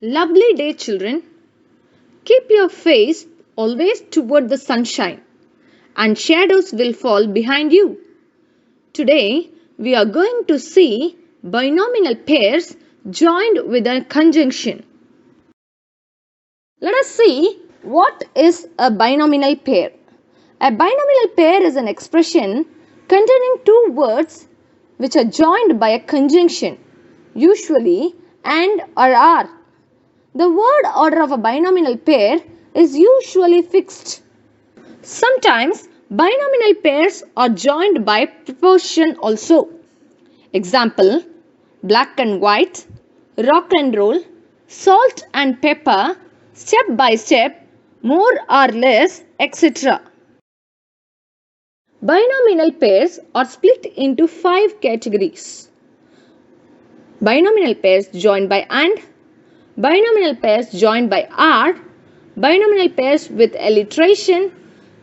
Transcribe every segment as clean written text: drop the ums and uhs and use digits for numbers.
Lovely day, children. Keep your face always toward the sunshine, and shadows will fall behind you. Today, we are going to see binomial pairs joined with a conjunction. Let us see what is a binomial pair. A binomial pair is an expression containing two words which are joined by a conjunction, usually and or are. The word order of a binomial pair is usually fixed. Sometimes binomial pairs are joined by proportion also. Example: black and white, rock and roll, salt and pepper, step by step, more or less, etc. Binomial pairs are split into 5 categories. Binomial pairs joined by and, binomial pairs joined by are, binomial pairs with alliteration,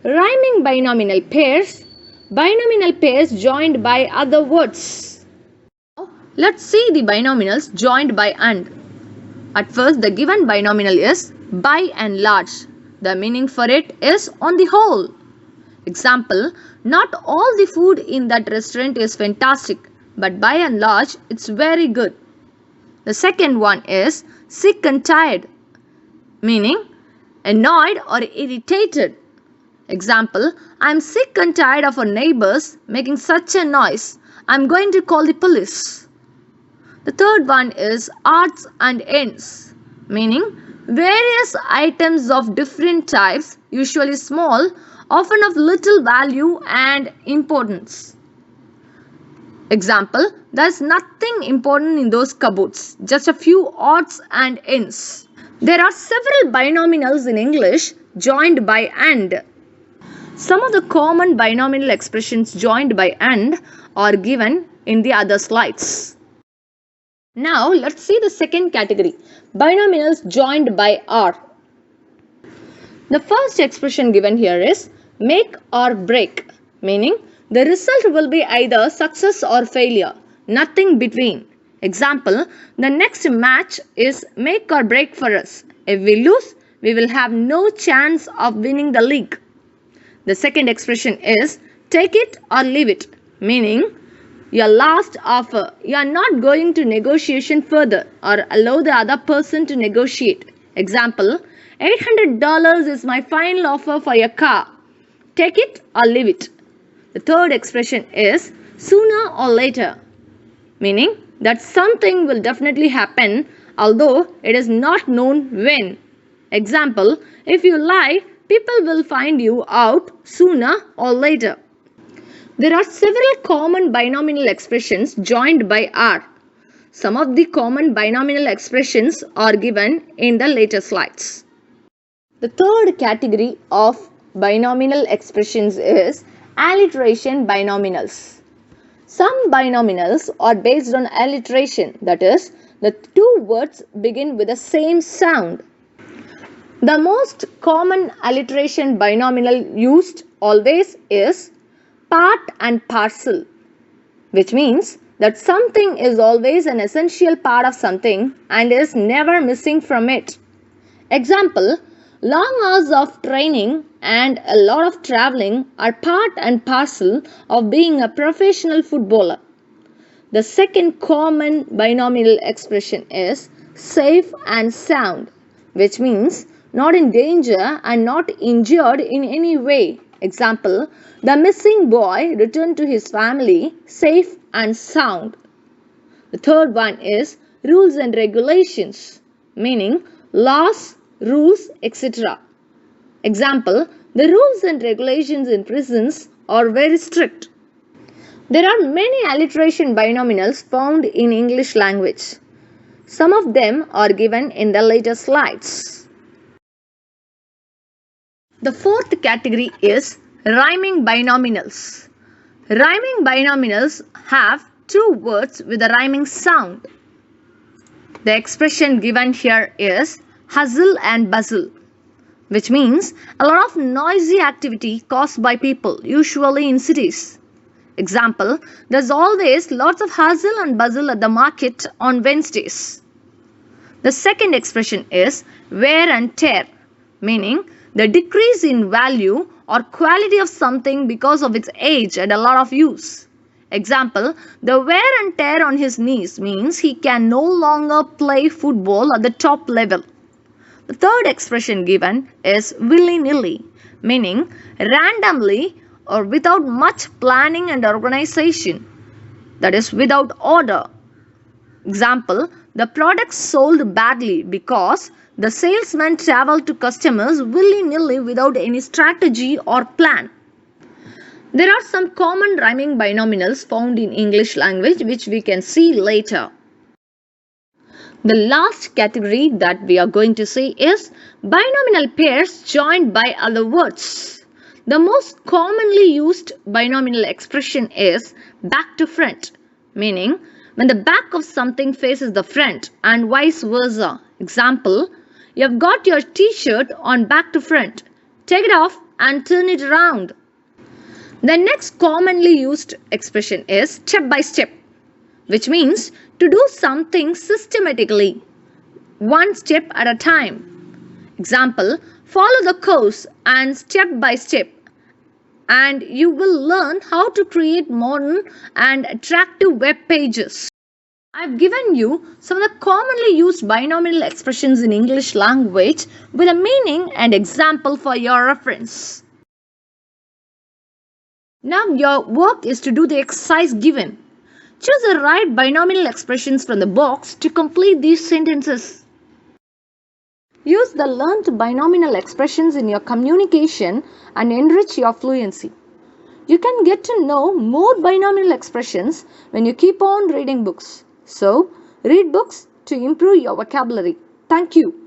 rhyming binomial pairs, binomial pairs joined by other words. Let's see the binomials joined by and. At first, the given binomial is by and large. The meaning for it is on the whole. Example: not all the food in that restaurant is fantastic, but by and large, it's very good. The second one is sick and tired, meaning annoyed or irritated. Example: I'm sick and tired of our neighbors making such a noise. I'm going to call the police. The third one is odds and ends, meaning various items of different types, usually small, often of little value and importance. Example: there's nothing important in those cupboards, just a few odds and ends. There are several binomials in English joined by and. Some of the common binomial expressions joined by and are given in the other slides. Now let's see the second category, binomials joined by are. The first expression given here is make or break, meaning the result will be either success or failure, nothing between. Example: the next match is make or break for us. If we lose, we will have no chance of winning the league. The second expression is take it or leave it, meaning your last offer. You are not going to negotiation further or allow the other person to negotiate. Example: $800 is my final offer for your car. Take it or leave it. The third expression is sooner or later, meaning that something will definitely happen although it is not known when. Example: if you lie, people will find you out sooner or later. There are several common binomial expressions joined by are. Some of the common binomial expressions are given in the later slides. The third category of binomial expressions is alliteration binomials. Some binomials are based on alliteration, that is, the two words begin with the same sound. The most common alliteration binomial used always is part and parcel, which means that something is always an essential part of something and is never missing from it. Example: long hours of training and a lot of traveling are part and parcel of being a professional footballer. The second common binomial expression is safe and sound, which means not in danger and not injured in any way. Example: the missing boy returned to his family safe and sound. The third one is rules and regulations, meaning laws, rules, etc. Example: the rules and regulations in prisons are very strict. There are many alliteration binomials found in English language. Some of them are given in the later slides. The fourth category is rhyming binomials. Rhyming binomials have two words with a rhyming sound. The expression given here is hustle and bustle, which means a lot of noisy activity caused by people, usually in cities. Example: there's always lots of hustle and bustle at the market on Wednesdays. The second expression is wear and tear, meaning the decrease in value or quality of something because of its age and a lot of use. Example, the wear and tear on his knees means he can no longer play football at the top level. The third expression given is willy-nilly, meaning randomly or without much planning and organization, that is, without order. Example, the product sold badly because the salesman traveled to customers willy-nilly without any strategy or plan. There are some common rhyming binomials found in English language which we can see later. The last category that we are going to see is binomial pairs joined by other words. The most commonly used binomial expression is back to front, meaning when the back of something faces the front and vice versa. Example, you have got your t-shirt on back to front. Take it off and turn it around. The next commonly used expression is step by step, which means to do something systematically, one step at a time. Example, follow the course and step by step, and you will learn how to create modern and attractive web pages. I've given you some of the commonly used binomial expressions in English language with a meaning and example for your reference. Now your work is to do the exercise given. Choose the right binomial expressions from the box to complete these sentences. Use the learned binomial expressions in your communication and enrich your fluency. You can get to know more binomial expressions when you keep on reading books. So, read books to improve your vocabulary. Thank you.